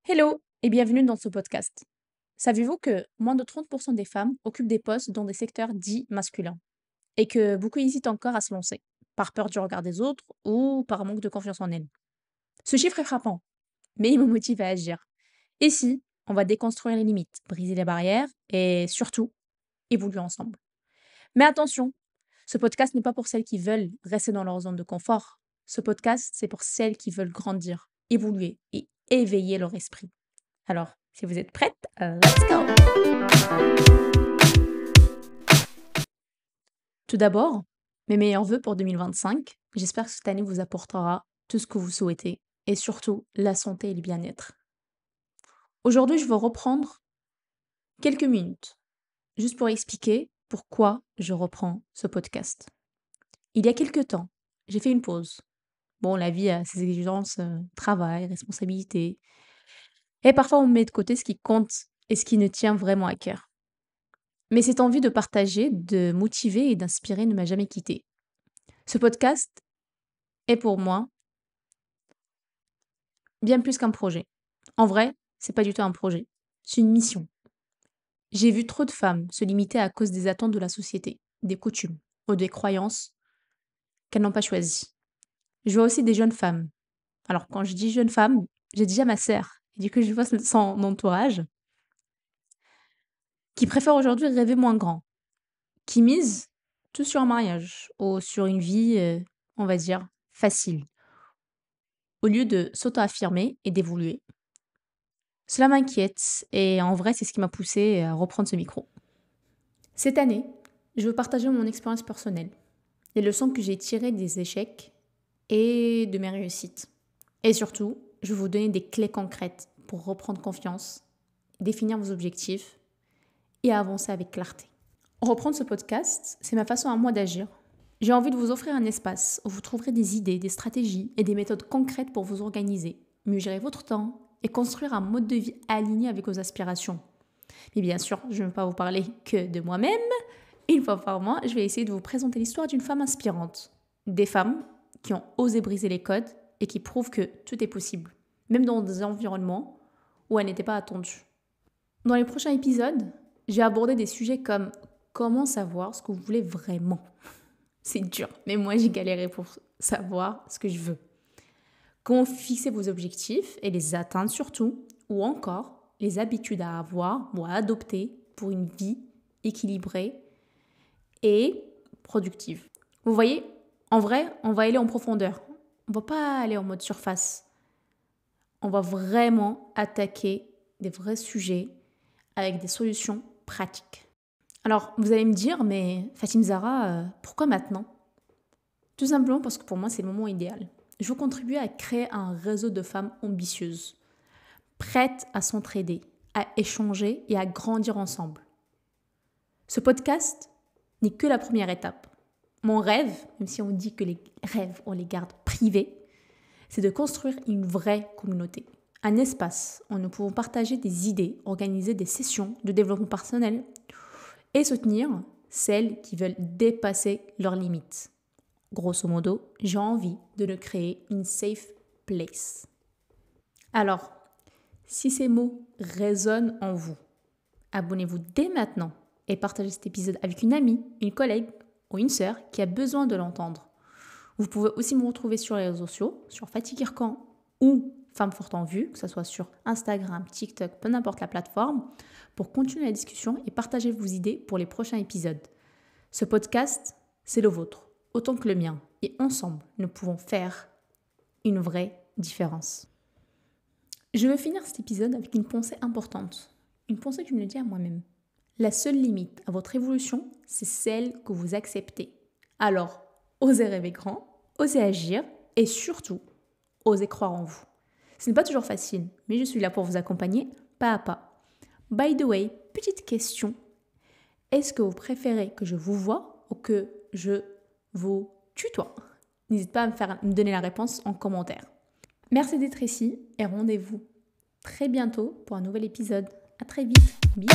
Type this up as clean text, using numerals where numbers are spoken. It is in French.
Hello et bienvenue dans ce podcast. Savez-vous que moins de 30% des femmes occupent des postes dans des secteurs dits masculins et que beaucoup hésitent encore à se lancer, par peur du regard des autres ou par manque de confiance en elles? Ce chiffre est frappant, mais il me motive à agir. Ici, on va déconstruire les limites, briser les barrières et surtout évoluer ensemble. Mais attention, ce podcast n'est pas pour celles qui veulent rester dans leur zone de confort. Ce podcast, c'est pour celles qui veulent grandir, évoluer et éveiller leur esprit. Alors, si vous êtes prête, let's go! Tout d'abord, mes meilleurs vœux pour 2025. J'espère que cette année vous apportera tout ce que vous souhaitez et surtout la santé et le bien-être. Aujourd'hui, je veux reprendre quelques minutes juste pour expliquer pourquoi je reprends ce podcast. Il y a quelques temps, j'ai fait une pause. Bon, la vie a ses exigences, travail, responsabilités. Et parfois, on met de côté ce qui compte et ce qui ne tient vraiment à cœur. Mais cette envie de partager, de motiver et d'inspirer ne m'a jamais quittée. Ce podcast est pour moi bien plus qu'un projet. En vrai, c'est pas du tout un projet. C'est une mission. J'ai vu trop de femmes se limiter à cause des attentes de la société, des coutumes ou des croyances qu'elles n'ont pas choisies. Je vois aussi des jeunes femmes. Alors, quand je dis jeune femme, j'ai déjà ma sœur. Et du coup, je vois son entourage qui préfère aujourd'hui rêver moins grand, qui mise tout sur un mariage ou sur une vie, on va dire, facile, au lieu de s'auto-affirmer et d'évoluer. Cela m'inquiète et en vrai, c'est ce qui m'a poussée à reprendre ce micro. Cette année, je veux partager mon expérience personnelle, les leçons que j'ai tirées des échecs et de mes réussites. Et surtout, je veux vous donner des clés concrètes pour reprendre confiance, définir vos objectifs et avancer avec clarté. Reprendre ce podcast, c'est ma façon à moi d'agir. J'ai envie de vous offrir un espace où vous trouverez des idées, des stratégies et des méthodes concrètes pour vous organiser, mieux gérer votre temps et construire un mode de vie aligné avec vos aspirations. Mais bien sûr, je ne vais pas vous parler que de moi-même. Une fois par mois, je vais essayer de vous présenter l'histoire d'une femme inspirante. Des femmes qui ont osé briser les codes et qui prouvent que tout est possible, même dans des environnements où elles n'étaient pas attendues. Dans les prochains épisodes, j'ai abordé des sujets comme comment savoir ce que vous voulez vraiment. C'est dur, mais moi j'ai galéré pour savoir ce que je veux. Comment fixer vos objectifs et les atteindre surtout, ou encore les habitudes à avoir ou à adopter pour une vie équilibrée et productive. Vous voyez, en vrai, on va aller en profondeur. On va pas aller en mode surface. On va vraiment attaquer des vrais sujets avec des solutions pratiques. Alors, vous allez me dire, mais Fatim Zahra, pourquoi maintenant? Tout simplement parce que pour moi, c'est le moment idéal. Je veux contribuer à créer un réseau de femmes ambitieuses, prêtes à s'entraider, à échanger et à grandir ensemble. Ce podcast n'est que la première étape. Mon rêve, même si on dit que les rêves, on les garde privés, c'est de construire une vraie communauté. Un espace où nous pouvons partager des idées, organiser des sessions de développement personnel et soutenir celles qui veulent dépasser leurs limites. Grosso modo, j'ai envie de nous créer une safe place. Alors, si ces mots résonnent en vous, abonnez-vous dès maintenant et partagez cet épisode avec une amie, une collègue ou une sœur qui a besoin de l'entendre. Vous pouvez aussi me retrouver sur les réseaux sociaux, sur Fatih Kirkan ou Femme Forte en Vue, que ce soit sur Instagram, TikTok, peu importe la plateforme, pour continuer la discussion et partager vos idées pour les prochains épisodes. Ce podcast, c'est le vôtre, autant que le mien. Et ensemble, nous pouvons faire une vraie différence. Je veux finir cet épisode avec une pensée importante. Une pensée que je me dis à moi-même. La seule limite à votre évolution, c'est celle que vous acceptez. Alors, osez rêver grand, osez agir et surtout, osez croire en vous. Ce n'est pas toujours facile, mais je suis là pour vous accompagner pas à pas. By the way, petite question. Est-ce que vous préférez que je vous voie ou que je vous tutoie? N'hésitez pas à me donner la réponse en commentaire. Merci d'être ici et rendez-vous très bientôt pour un nouvel épisode. À très vite. Bisous.